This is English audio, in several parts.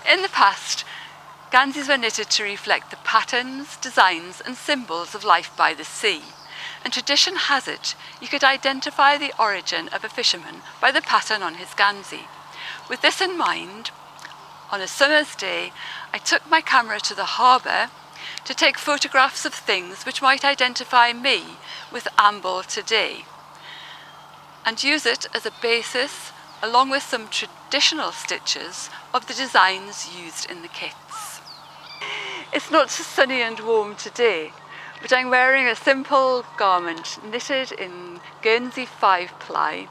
In the past, Guernseys were knitted to reflect the patterns, designs and symbols of life by the sea, and tradition has it you could identify the origin of a fisherman by the pattern on his Guernsey. With this in mind, on a summer's day, I took my camera to the harbour to take photographs of things which might identify me with Amble today, and use it as a basis, along with some traditional stitches, of the designs used in the kits. It's not so sunny and warm today, but I'm wearing a simple garment knitted in Guernsey 5-ply,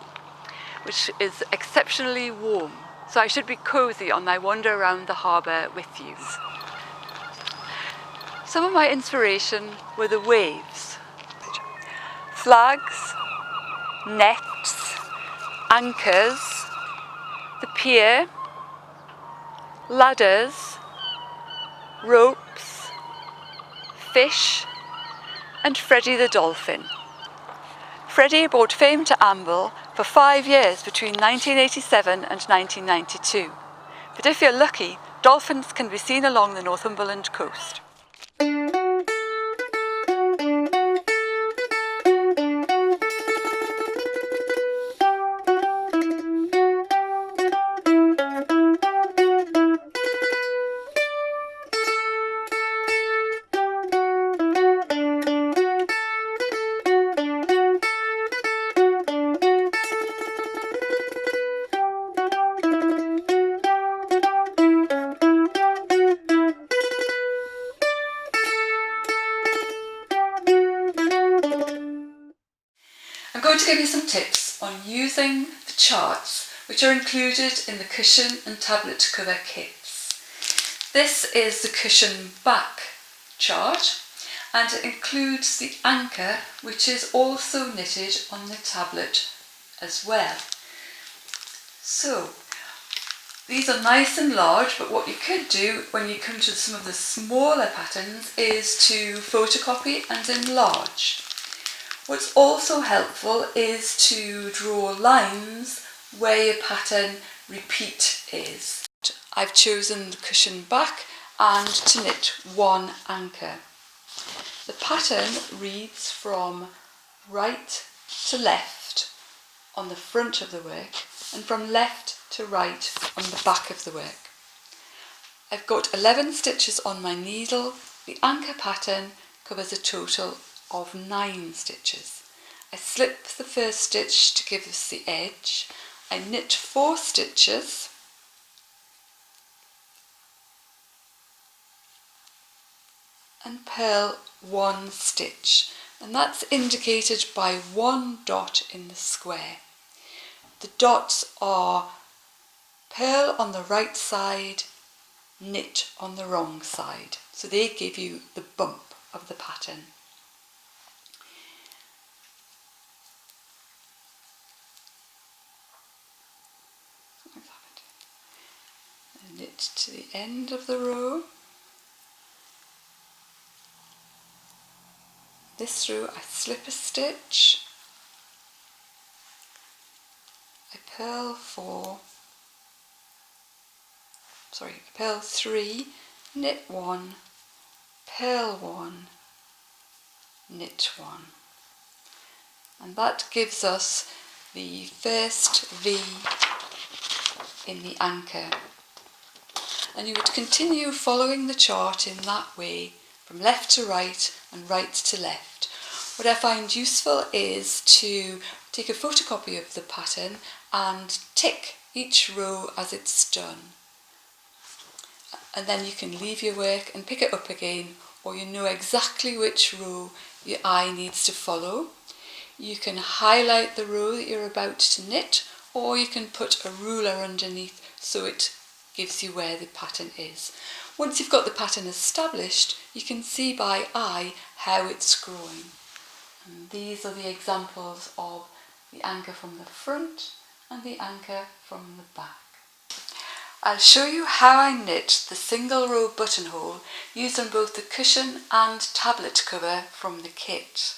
which is exceptionally warm, so I should be cosy on my wander around the harbour with you. Some of my inspiration were the waves. Flags, nets, anchors, the pier, ladders, ropes, fish, and Freddie the dolphin. Freddie brought fame to Amble for 5 years between 1987 and 1992. But if you're lucky, dolphins can be seen along the Northumberland coast. I'm going to give you some tips on using the charts which are included in the cushion and tablet cover kits. This is the cushion back chart, and it includes the anchor, which is also knitted on the tablet as well. So these are nice and large, but what you could do when you come to some of the smaller patterns is to photocopy and enlarge. What's also helpful is to draw lines where your pattern repeat is. I've chosen the cushion back and to knit one anchor. The pattern reads from right to left on the front of the work and from left to right on the back of the work. I've got 11 stitches on my needle. The anchor pattern covers a total of 9 stitches. I slip the first stitch to give us the edge. I knit 4 stitches and purl 1 stitch, and that's indicated by 1 dot in the square. The dots are purl on the right side, knit on the wrong side, so they give you the bump of the pattern. I knit to the end of the row. This row I slip a stitch, I purl 3, knit 1, purl 1, knit 1, and that gives us the first V in the anchor. And you would continue following the chart in that way, from left to right and right to left. What I find useful is to take a photocopy of the pattern and tick each row as it's done. And then you can leave your work and pick it up again, or you know exactly which row your eye needs to follow. You can highlight the row that you're about to knit, or you can put a ruler underneath so it gives you where the pattern is. Once you've got the pattern established, you can see by eye how it's growing. And these are the examples of the anchor from the front and the anchor from the back. I'll show you how I knit the single row buttonhole used on both the cushion and tablet cover from the kit.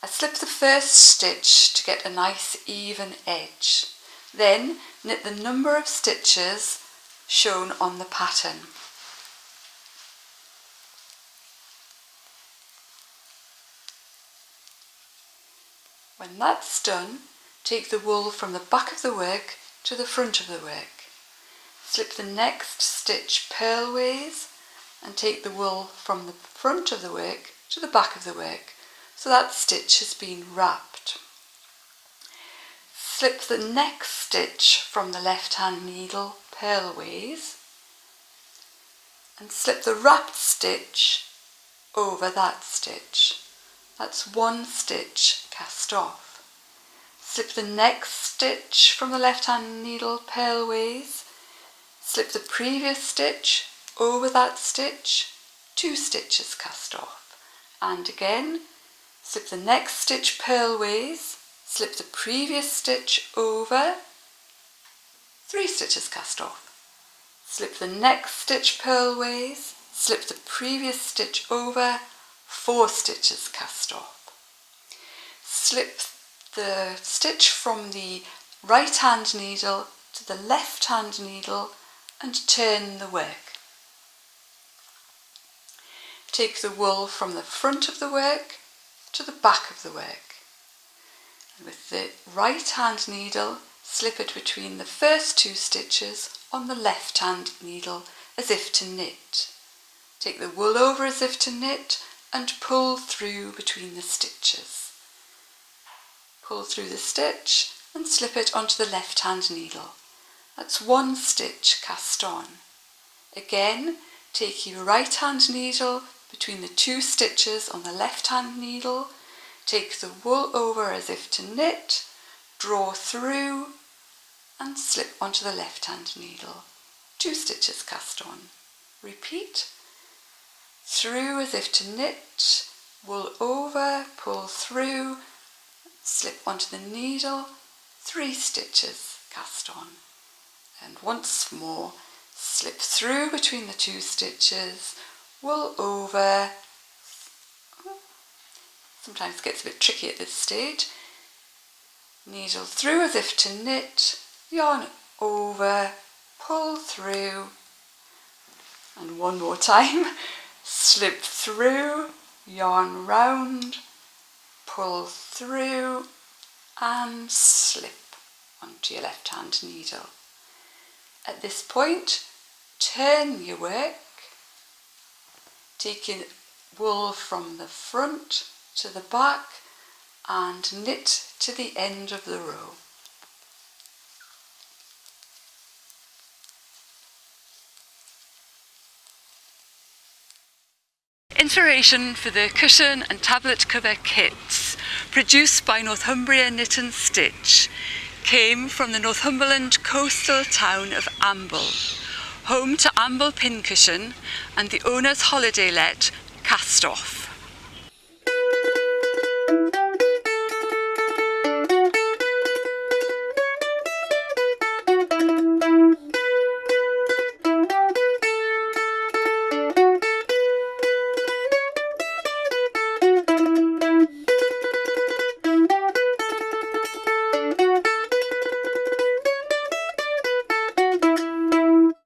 I slip the first stitch to get a nice even edge. Then knit the number of stitches shown on the pattern. When that's done, take the wool from the back of the work to the front of the work. Slip the next stitch purlways and take the wool from the front of the work to the back of the work, so that stitch has been wrapped. Slip the next stitch from the left hand needle purlways and slip the wrapped stitch over that stitch. That's one stitch cast off. Slip the next stitch from the left hand needle purlways, slip the previous stitch over that stitch, 2 stitches cast off, and again slip the next stitch purlways, slip the previous stitch over, 3 stitches cast off. Slip the next stitch purlways, slip the previous stitch over, 4 stitches cast off. Slip the stitch from the right hand needle to the left hand needle and turn the work. Take the wool from the front of the work to the back of the work. And with the right hand needle, slip it between the first 2 stitches on the left hand needle as if to knit. Take the wool over as if to knit and pull through between the stitches. Pull through the stitch and slip it onto the left hand needle. That's 1 stitch cast on. Again, take your right hand needle between the 2 stitches on the left hand needle, take the wool over as if to knit, draw through and slip onto the left hand needle. 2 stitches cast on. Repeat. Through as if to knit, wool over, pull through, slip onto the needle, 3 stitches cast on. And once more, slip through between the 2 stitches, wool over. Sometimes it gets a bit tricky at this stage. Needle through as if to knit, yarn over, pull through, and one more time, slip through, yarn round, pull through and slip onto your left hand needle. At this point, turn your work, taking wool from the front to the back and knit to the end of the row. Inspiration for the cushion and tablet cover kits, produced by Northumbria Knit and Stitch, came from the Northumberland coastal town of Amble, home to Amble pincushion and the owner's holiday let Cast Off.